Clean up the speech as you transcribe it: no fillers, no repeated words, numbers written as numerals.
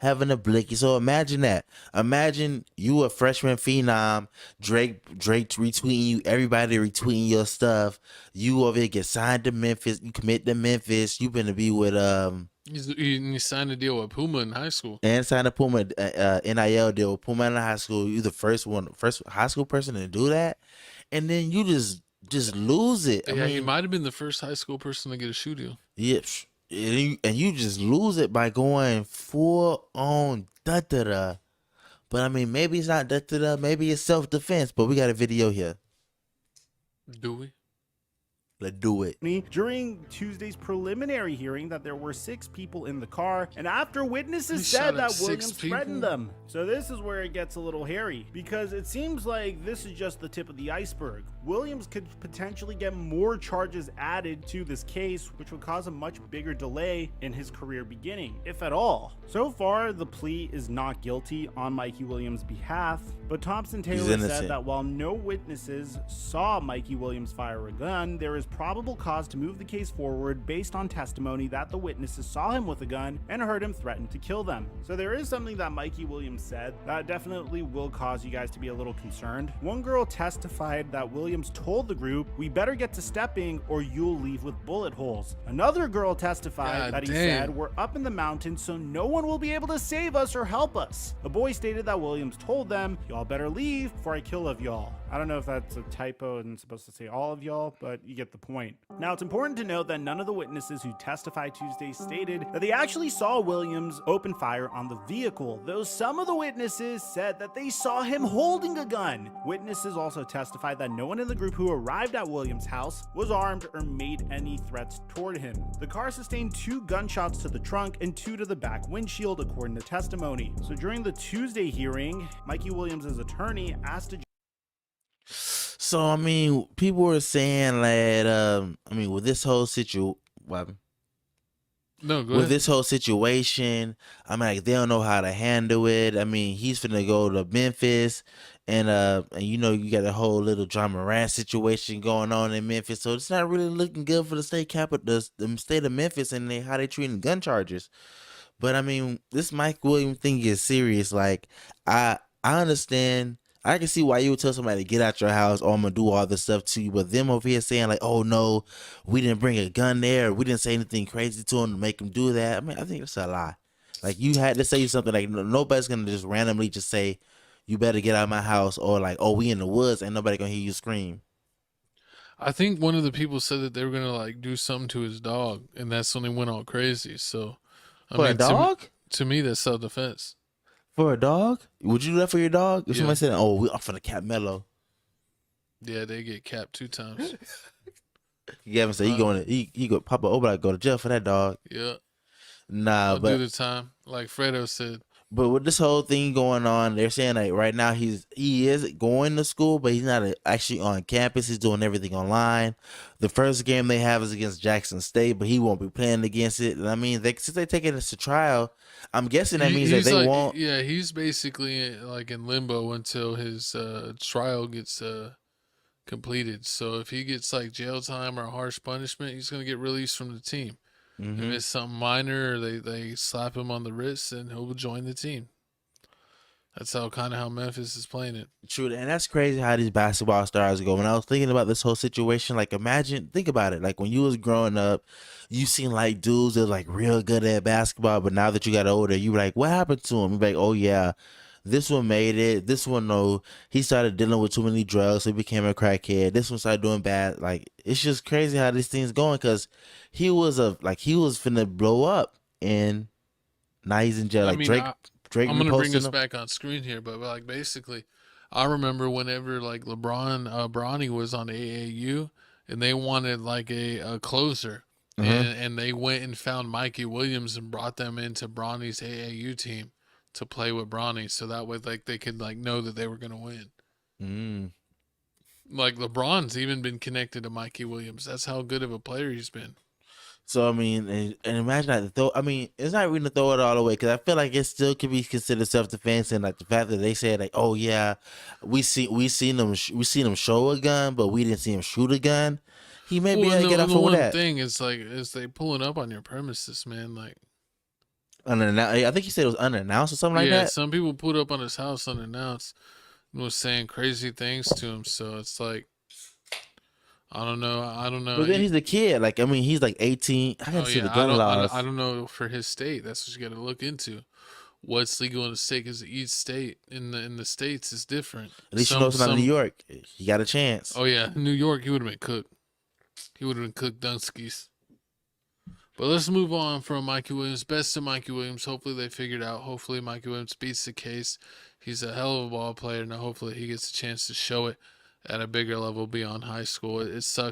having a blicky. So imagine that. Imagine you a freshman phenom, Drake retweeting you, everybody retweeting your stuff. You over here get signed to Memphis, you commit to Memphis, you gonna be with He signed a deal with Puma in high school. and signed a Puma NIL deal with Puma in high school. You the first high school person to do that, and then you just lose it. I Yeah, he mean, might have been the first high school person to get a shoe deal. yeah, and you just lose it by going full on da da da. But I mean, maybe it's not da da da. Maybe it's self defense. But we got a video here. Do we? Let's do it. During Tuesday's preliminary hearing that there were 6 people in the car, and after witnesses He said shot at that 6 Williams people? threatened them. So this is where it gets a little hairy, because it seems like this is just the tip of the iceberg. Williams could potentially get more charges added to this case, which would cause a much bigger delay in his career beginning, if at all. So far, the plea is not guilty on Mikey Williams' behalf, but Thompson Taylor said that while no witnesses saw Mikey Williams fire a gun, there is probable cause to move the case forward based on testimony that the witnesses saw him with a gun and heard him threaten to kill them. So there is something that Mikey Williams said that definitely will cause you guys to be a little concerned. One girl testified that Williams told the group, "We better get to stepping or you'll leave with bullet holes." Another girl testified that he said, "We're up in the mountains so no one will be able to save us or help us." A boy stated that Williams told them, "Y'all better leave before I kill of y'all." I don't know if that's a typo and it's supposed to say all of y'all, but you get the point. Now, it's important to note that none of the witnesses who testified Tuesday stated that they actually saw Williams open fire on the vehicle, though some of the witnesses said that they saw him holding a gun. Witnesses also testified that no one in the group who arrived at Williams' house was armed or made any threats toward him. The car sustained 2 gunshots to the trunk and 2 to the back windshield, according to testimony. So during the Tuesday hearing, Mikey Williams' attorney asked a So I mean, people were saying that with this whole this whole situation, I mean, like, they don't know how to handle it. I mean, he's finna go to Memphis, and you know, you got a whole little John Moran situation going on in Memphis, so it's not really looking good for the state capital, the state of Memphis, and how they treating gun charges. But I mean, this Mike Williams thing is serious. Like, I understand. I can see why you would tell somebody to get out your house, or I'm gonna do all this stuff to you. But them over here saying like, "Oh no, we didn't bring a gun there. We didn't say anything crazy to him to make him do that." I mean, I think that's a lie. Like, you had to say something. Like, nobody's gonna just randomly just say, "You better get out of my house," or like, "Oh, we in the woods." Ain't nobody gonna hear you scream. I think one of the people said that they were gonna like do something to his dog, and that's when he went all crazy. So, A dog? To me, that's self-defense. For a dog? Would you do that for your dog? If somebody said, "Oh, we off for the Cat Mellow," yeah, they get capped 2 times. Gavin said he go Papa Obla go to jail for that dog. Yeah, Nah, I'll but do the time, like Fredo said. But with this whole thing going on, they're saying like right now he is going to school, but he's not actually on campus. He's doing everything online. The first game they have is against Jackson State, but he won't be playing against it. And I mean, since they taking this to trial, I'm guessing that means that they won't. Yeah, he's basically like in limbo until his trial gets completed. So if he gets like jail time or harsh punishment, he's gonna get released from the team. Mm-hmm. If it's something minor, or they slap him on the wrist, and he'll join the team. That's how Memphis is playing it. True, and that's crazy how these basketball stars go. When I was thinking about this whole situation, like, think about it. Like, when you was growing up, you seen like dudes that was like real good at basketball, but now that you got older, you were like, what happened to him? You're like, oh yeah, this one made it. This one, no, he started dealing with too many drugs, so he became a crackhead. This one started doing bad. Like, it's just crazy how these things going, because he was finna blow up, and now he's in jail. Like, Drake. I'm gonna bring us back on screen here, but like basically, I remember whenever like Bronny was on AAU, and they wanted like a closer, and they went and found Mikey Williams and brought them into Bronny's AAU team to play with Bronny, so that way like they could like know that they were gonna win. Like LeBron's even been connected to Mikey Williams. That's how good of a player he's been. So I mean, and imagine that. I mean, it's not really to throw it all away, because I feel like it still could be considered self-defense, and like the fact that they said like, oh yeah, we seen him show a gun, but we didn't see him shoot a gun. He may be able to get off of that. The thing is like, is they pulling up on your premises, man. Like, Unannounced. I think he said it was unannounced or something like Yeah, that. some people put up on his house unannounced and was saying crazy things to him. So it's like, I don't know. I don't know. But then he's a kid. Like, I mean, he's like 18. I Oh gotta see the yeah, gun laws. I don't know for his state. That's what you got to look into. What's legal in the state? Because each state in the states is different. At least you know it's not in New York. He got a chance. Oh yeah, New York, he would have been cooked. He would have been cooked Dunskies. But let's move on from Mikey Williams. Best to Mikey Williams. Hopefully they figured out. Hopefully Mikey Williams beats the case. He's a hell of a ball player. Now hopefully he gets a chance to show it at a bigger level beyond high school. It sucks